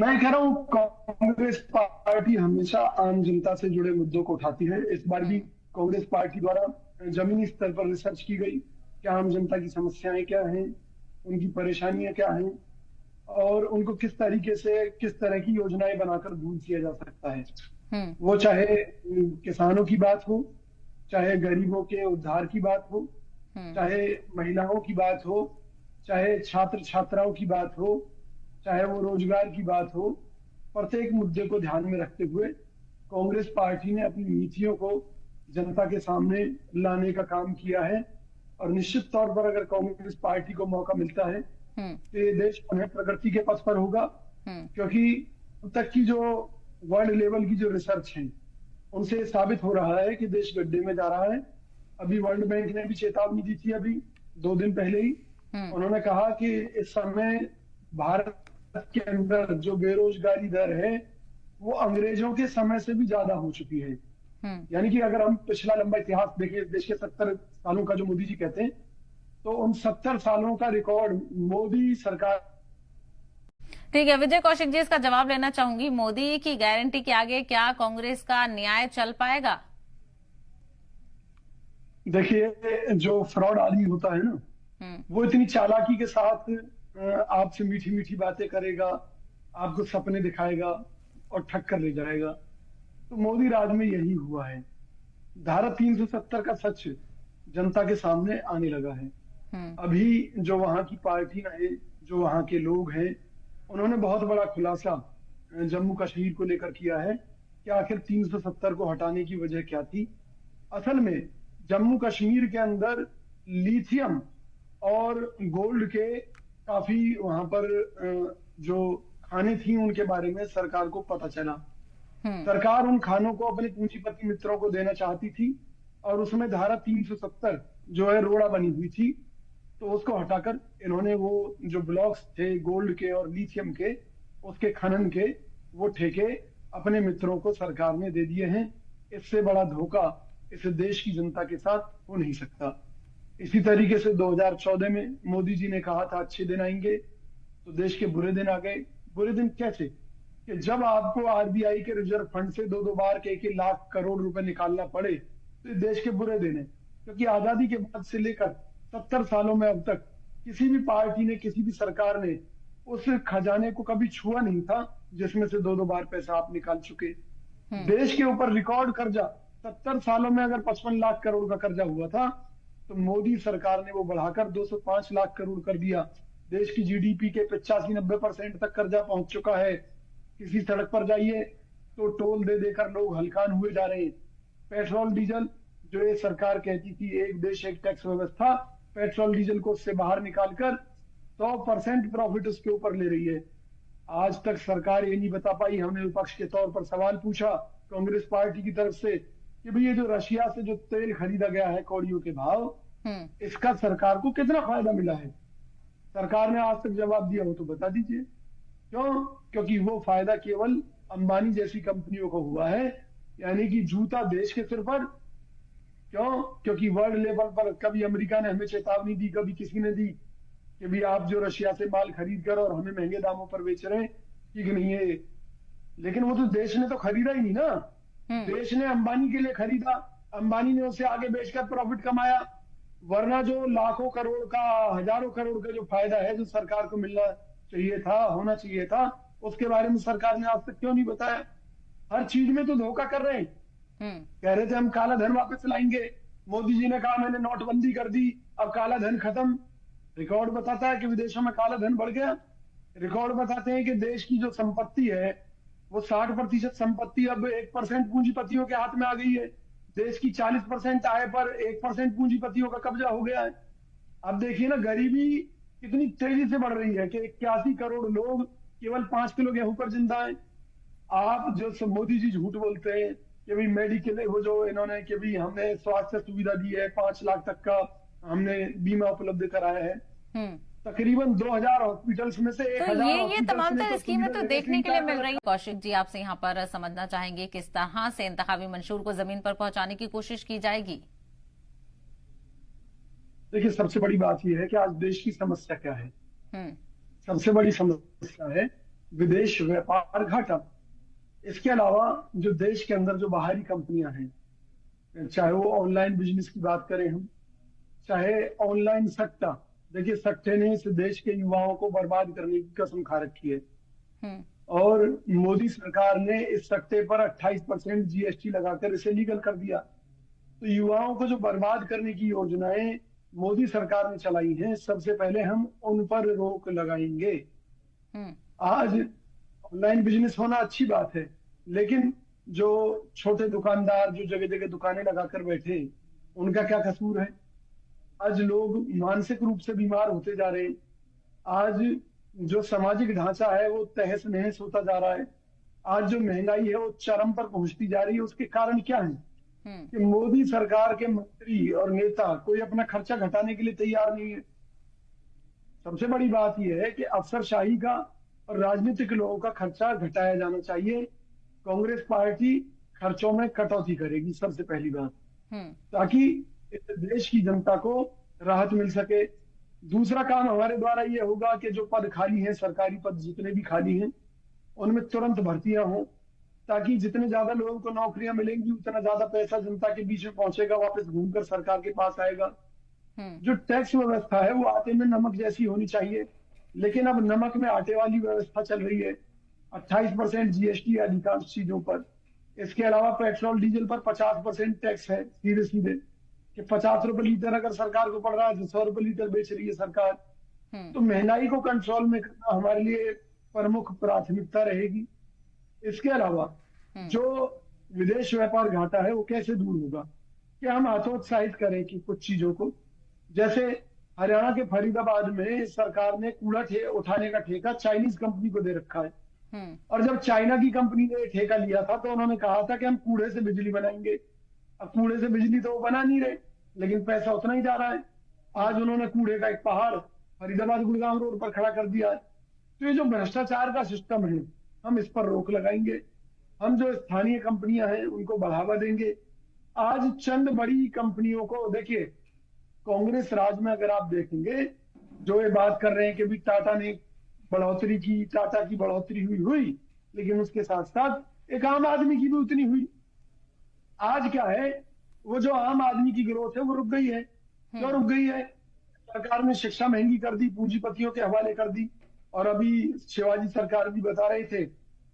मैं कह रहा हूँ कांग्रेस पार्टी हमेशा आम जनता से जुड़े मुद्दों को उठाती है। इस बार भी हम्म। कांग्रेस पार्टी द्वारा जमीनी स्तर पर रिसर्च की गई कि आम जनता की समस्याएं क्या हैं, उनकी परेशानियां क्या हैं, और उनको किस तरीके से किस तरह की योजनाएं बनाकर दूर किया जा सकता है। हम्म। वो चाहे किसानों की बात हो, चाहे गरीबों के उद्धार की बात हो, हम्म। चाहे महिलाओं की बात हो, चाहे छात्र छात्राओं की बात हो, चाहे वो रोजगार की बात हो। प्रत्येक मुद्दे को ध्यान में रखते हुए कांग्रेस पार्टी ने अपनी नीतियों को जनता के सामने लाने का काम किया है। और निश्चित तौर पर अगर कांग्रेस पार्टी को मौका मिलता है हम्म। तो ये देश पुनः प्रगति के पथ पर होगा। हम्म। क्योंकि अब तक की जो वर्ल्ड लेवल की जो रिसर्च है, उनसे ये साबित हो रहा है कि देश गड्ढे में जा रहा है। अभी वर्ल्ड बैंक ने भी चेतावनी दी थी, अभी 2 दिन पहले ही। हम्म। उन्होंने कहा कि इस समय भारत के अंदर जो बेरोजगारी दर है वो अंग्रेजों के समय से भी ज्यादा हो चुकी है। हम्म। यानी कि अगर हम पिछला लंबा इतिहास देखें, देश के 70 सालों का जो मोदी जी कहते हैं, तो उन 70 सालों का रिकॉर्ड मोदी सरकार। ठीक है विजय कौशिक जी, इसका जवाब लेना चाहूंगी। मोदी की गारंटी के आगे क्या कांग्रेस का न्याय चल पाएगा? देखिए, जो फ्रॉड आदमी होता है ना, हम्म। वो इतनी चालाकी के साथ आपसे मीठी मीठी बातें करेगा, आपको सपने दिखाएगा और ठग कर ले जाएगा। तो मोदी राज में यही हुआ है। धारा 370 का सच जनता के सामने आने लगा है। हम्म। अभी जो वहां की पार्टी है, जो वहां के लोग हैं, उन्होंने बहुत बड़ा खुलासा जम्मू कश्मीर को लेकर किया है कि आखिर 370 को हटाने की वजह क्या थी। असल में जम्मू कश्मीर के अंदर लिथियम और गोल्ड के काफी वहां पर जो खाने थी, उनके बारे में सरकार को पता चला। हम्म। सरकार उन खानों को अपने पूंजीपति मित्रों को देना चाहती थी, और उसमें धारा 370 जो है रोड़ा बनी हुई थी। तो उसको हटाकर इन्होंने वो जो ब्लॉक्स थे गोल्ड के और लिथियम के, उसके खनन के वो ठेके अपने मित्रों को सरकार ने दे दिए हैं। इससे बड़ा धोखा इस देश की जनता के साथ हो नहीं सकता। इसी तरीके से 2014 में मोदी जी ने कहा था अच्छे दिन आएंगे, तो देश के बुरे दिन आ गए। बुरे दिन कैसे? कि जब आपको आरबीआई के रिजर्व फंड से 2-2 बार के 1-1 लाख करोड़ रुपए निकालना पड़े, तो ये देश के बुरे दिन है। क्योंकि आजादी के बाद से लेकर 70 सालों में अब तक किसी भी पार्टी ने, किसी भी सरकार ने उस खजाने को कभी छुआ नहीं था जिसमें से 2-2 बार पैसा आप निकाल चुके। हम्म। देश के ऊपर रिकॉर्ड कर्जा 70 सालों में अगर 55 लाख करोड़ का कर्जा हुआ था, तो मोदी सरकार ने वो बढ़ाकर 205 लाख करोड़ कर दिया। देश की जीडीपी के 85-90% तक कर्जा पहुंच चुका है। किसी सड़क पर जाइए तो टोल दे देकर लोग हलकान हुए जा रहे हैं। पेट्रोल डीजल, जो ये सरकार कहती थी एक देश एक टैक्स व्यवस्था, पेट्रोल डीजल को उससे बाहर निकालकर 100% प्रॉफिट उसके ऊपर ले रही है। आज तक सरकार ये नहीं बता पाई। हमने विपक्ष के तौर पर सवाल पूछा कांग्रेस पार्टी की तरफ से कि भाई ये जो रशिया से जो तेल खरीदा गया है कौड़ियों के भाव, हम्म। इसका सरकार को कितना फायदा मिला है? सरकार ने आज तक जवाब दिया हो तो बता दीजिए। क्यों? क्योंकि वो फायदा केवल अंबानी जैसी कंपनियों को हुआ है, यानी कि जूता देश के सिर पर। क्यों? क्योंकि वर्ल्ड लेवल पर कभी अमेरिका ने हमें चेतावनी दी, कभी किसी ने दी कि भी आप जो रशिया से माल खरीद कर और हमें महंगे दामों पर बेच रहे हैं, ठीक नहीं है। लेकिन वो तो देश ने तो खरीदा ही नहीं ना। हम्म। देश ने अंबानी के लिए खरीदा, अंबानी ने उसे आगे बेचकर प्रॉफिट कमाया। वरना जो लाखों करोड़ का, हजारों करोड़ का जो फायदा है, जो सरकार को मिलना चाहिए था, होना चाहिए था, उसके बारे में सरकार ने आज तक क्यों नहीं बताया? हर चीज में तो धोखा कर रहे हैं। हम्म। कह रहे थे हम काला धन वापस लाएंगे, मोदी जी ने कहा मैंने नोटबंदी कर दी, अब काला धन खत्म। रिकॉर्ड बताता है कि विदेशों में काला धन बढ़ गया। रिकॉर्ड बताते हैं कि देश की जो संपत्ति है वो 60% संपत्ति अब 1% पूंजीपतियों के हाथ में आ गई है। देश की 40% आय पर 1% पूंजीपतियों का कब्जा हो गया है। अब देखिए ना, गरीबी कितनी तेजी से बढ़ रही है कि 81 करोड़ लोग केवल 5 किलो गेहूं पर जिंदा है। आप जो मोदी जी झूठ बोलते हैं कि भाई मेडिकल, वो जो इन्होंने कि भाई हमने स्वास्थ्य सुविधा दी है, 5 लाख तक का हमने बीमा उपलब्ध कराया है। हम्म। तकरीबन 2000 हॉस्पिटल्स में से तो 1000 ये हॉस्पिटल्स तमाम ने तर तो स्कीमें सुविधा तो देने से देखने के लिए इनकार मिल कर रही। दिया। कौशिक जी, आपसे यहाँ पर समझना चाहेंगे किस तरह से इंतखाबी मंशूर को जमीन पर पहुंचाने की कोशिश की जाएगी? देखिए, सबसे बड़ी बात यह है कि आज देश की समस्या क्या है। हम्म। सबसे बड़ी समस्या है विदेश व्यापार घाटा। इसके अलावा जो देश के अंदर जो बाहरी कंपनियां हैं, चाहे वो ऑनलाइन बिजनेस की बात करें हम, चाहे ऑनलाइन सट्टा, देखिए सट्टे ने इस देश के युवाओं को बर्बाद करने की कसम खा रखी है। हम्म। और मोदी सरकार ने इस सट्टे पर 28% जीएसटी लगाकर इसे लीगल कर दिया। तो युवाओं को जो बर्बाद करने की योजनाएं मोदी सरकार ने चलाई हैं, सबसे पहले हम उन पर रोक लगाएंगे। आज ऑनलाइन बिजनेस होना अच्छी बात है, लेकिन जो छोटे दुकानदार जो जगह जगह दुकानें लगाकर बैठे, उनका क्या कसूर है? आज लोग मानसिक रूप से बीमार होते जा रहे हैं। आज जो सामाजिक ढांचा है वो तहस नहस होता जा रहा है। आज जो महंगाई है वो चरम पर पहुंचती जा रही है। उसके कारण क्या है कि मोदी सरकार के मंत्री और नेता कोई अपना खर्चा घटाने के लिए तैयार नहीं है। सबसे बड़ी बात यह है कि अफसरशाही का और राजनीतिक लोगों का खर्चा घटाया जाना चाहिए। कांग्रेस पार्टी खर्चों में कटौती करेगी, सबसे पहली बात, ताकि इस देश की जनता को राहत मिल सके। दूसरा काम हमारे द्वारा ये होगा कि जो पद खाली हैं, सरकारी पद जितने भी खाली हैं, उनमें तुरंत भर्तियां हों, ताकि जितने ज्यादा लोगों को नौकरियां मिलेंगी उतना ज्यादा पैसा जनता के बीच में पहुंचेगा, वापस घूमकर सरकार के पास आएगा। जो टैक्स व्यवस्था है वो आटे में नमक जैसी होनी चाहिए, लेकिन अब नमक में आटे वाली व्यवस्था चल रही है। 28% जीएसटी अधिकांश चीजों पर। इसके अलावा पेट्रोल डीजल पर 50% टैक्स है सीधे सीधे, कि 50 रुपए लीटर अगर सरकार को पड़ रहा है तो 100 रुपए लीटर बेच रही है सरकार। तो महंगाई को कंट्रोल में करना हमारे लिए प्रमुख प्राथमिकता रहेगी। इसके अलावा जो विदेश व्यापार घाटा है वो कैसे दूर होगा, कि हम हतोत्साहित करें कि कुछ चीजों को, जैसे हरियाणा के फरीदाबाद में सरकार ने कूड़ा उठाने का ठेका चाइनीज कंपनी को दे रखा है। और जब चाइना की कंपनी ने ठेका लिया था तो उन्होंने कहा था कि हम कूड़े से बिजली बनाएंगे। अब कूड़े से बिजली तो वो बना नहीं रहे, लेकिन पैसा उतना ही जा रहा है। आज उन्होंने कूड़े का एक पहाड़ फरीदाबाद गुड़गांव रोड पर खड़ा कर दिया है। तो ये जो भ्रष्टाचार का सिस्टम है, हम इस पर रोक लगाएंगे। हम जो स्थानीय कंपनियां हैं उनको बढ़ावा देंगे। आज चंद बड़ी कंपनियों को देखिए, कांग्रेस राज में अगर आप देखेंगे, जो ये बात कर रहे हैं कि भी टाटा ने बढ़ोतरी की, टाटा की बढ़ोतरी हुई, लेकिन उसके साथ साथ एक आम आदमी की भी उतनी हुई। आज क्या है, वो जो आम आदमी की ग्रोथ है वो रुक गई है। क्यों रुक गई है? सरकार ने शिक्षा महंगी कर दी, पूंजीपतियों के हवाले कर दी। और अभी शिवाजी सरकार भी बता रहे थे,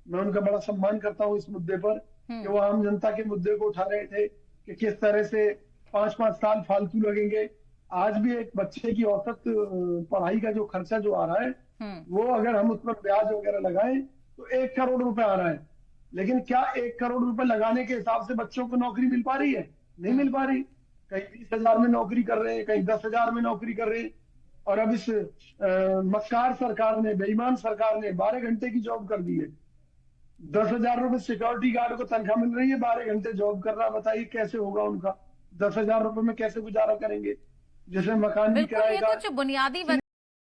मैं उनका बड़ा सम्मान करता हूँ इस मुद्दे पर, कि वो आम जनता के मुद्दे को उठा रहे थे कि किस तरह से 5-5 साल फालतू लगेंगे। आज भी एक बच्चे की औसत पढ़ाई का जो खर्चा जो आ रहा है, वो अगर हम उस पर ब्याज वगैरह लगाएं तो 1 करोड़ रुपए आ रहा है। लेकिन क्या 1 करोड़ रुपए लगाने के हिसाब से बच्चों को नौकरी मिल पा रही है? नहीं मिल पा रही। कहीं 20,000 में नौकरी कर रहे हैं, कहीं 10,000 में नौकरी कर रहे हैं। और अब इस मक्कार सरकार ने, बेईमान सरकार ने 12 घंटे की जॉब कर दी है। 10,000 रुपए सिक्योरिटी गार्ड को तनख्वाह मिल रही है, 12 घंटे जॉब कर रहा। बताइए कैसे होगा उनका? 10,000 रुपए में कैसे गुजारा करेंगे? जैसे मकान भी बिल्कुल, ये किराए का कुछ बुनियादी